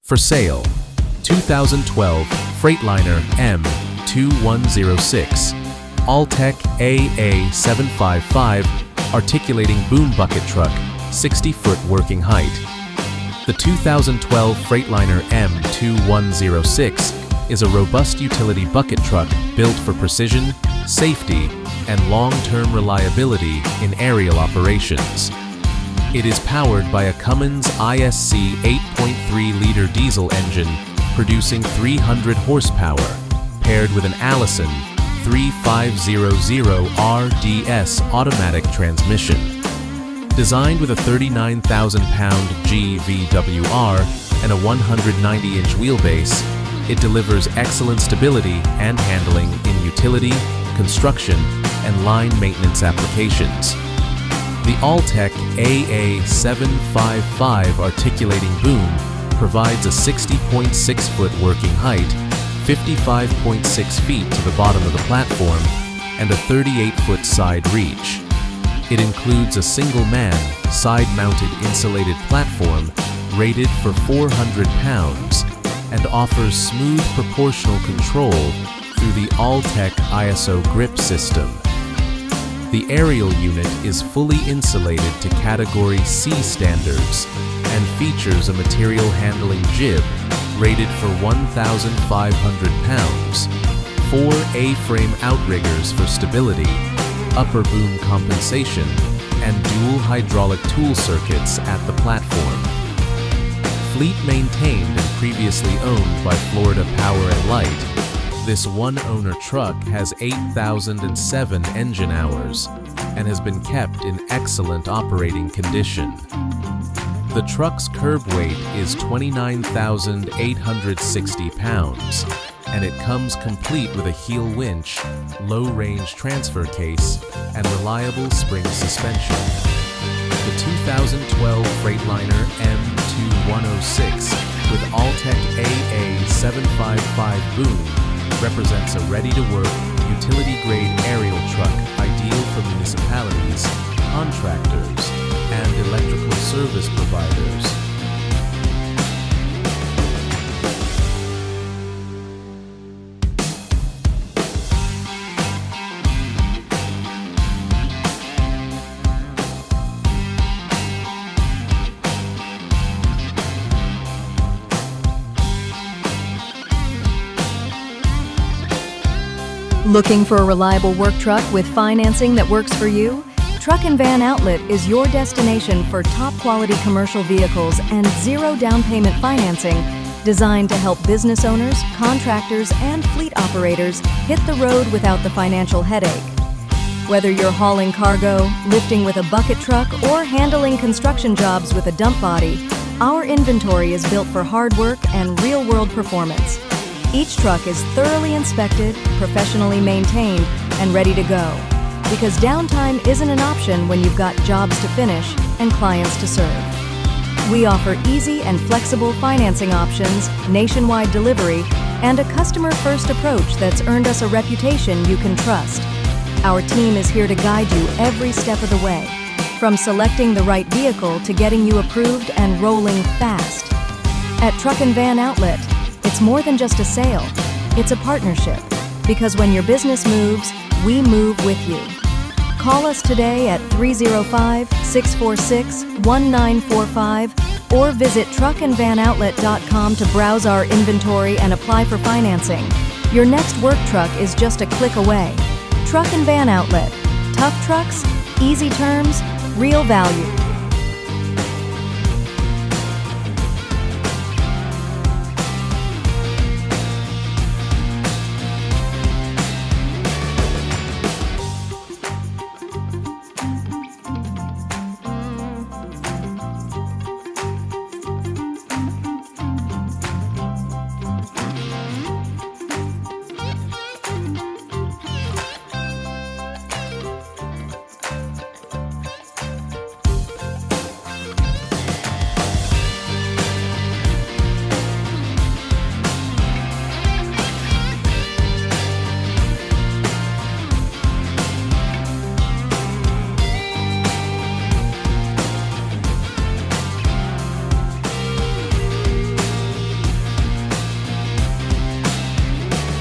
For sale, 2012 Freightliner M2 Altec AA755 articulating boom bucket truck, 60-foot working height. The 2012 Freightliner M2 is a robust utility bucket truck built for precision, safety, and long-term reliability in aerial operations. It is powered by a Cummins ISC 8.3-liter diesel engine producing 300 horsepower, paired with an Allison 3500RDS automatic transmission. Designed with a 39,000-pound GVWR and a 190-inch wheelbase, it delivers excellent stability and handling in utility, construction, and line maintenance applications. The Altec AA755 articulating boom provides a 60.6-foot working height, 55.6 feet to the bottom of the platform, and a 38-foot side reach. It includes a single-man, side-mounted insulated platform rated for 400 pounds and offers smooth proportional control through the Altec ISO-Grip system. The aerial unit is fully insulated to Category C standards and features a material handling jib rated for 1,500 pounds, 4 A-frame outriggers for stability, upper boom compensation, and dual hydraulic tool circuits at the platform. Fleet maintained and previously owned by Florida Power & Light, this one-owner truck has 8,007 engine hours and has been kept in excellent operating condition. The truck's curb weight is 29,860 pounds, and it comes complete with a heel winch, low-range transfer case, and reliable spring suspension. The 2012 Freightliner M2 with Altec AA755 boom represents a ready-to-work, utility-grade aerial truck ideal for municipalities, contractors, and electrical service providers. Looking for a reliable work truck with financing that works for you? Truck and Van Outlet is your destination for top-quality commercial vehicles and zero down payment financing designed to help business owners, contractors, and fleet operators hit the road without the financial headache. Whether you're hauling cargo, lifting with a bucket truck, or handling construction jobs with a dump body, our inventory is built for hard work and real-world performance. Each truck is thoroughly inspected, professionally maintained, and ready to go. Because downtime isn't an option when you've got jobs to finish and clients to serve. We offer easy and flexible financing options, nationwide delivery, and a customer-first approach that's earned us a reputation you can trust. Our team is here to guide you every step of the way, from selecting the right vehicle to getting you approved and rolling fast. At Truck and Van Outlet, it's more than just a sale, it's a partnership, because when your business moves, we move with you. Call us today at 305-646-1945 or visit truckandvanoutlet.com to browse our inventory and apply for financing. Your next work truck is just a click away. Truck and Van Outlet. Tough trucks, easy terms, real value.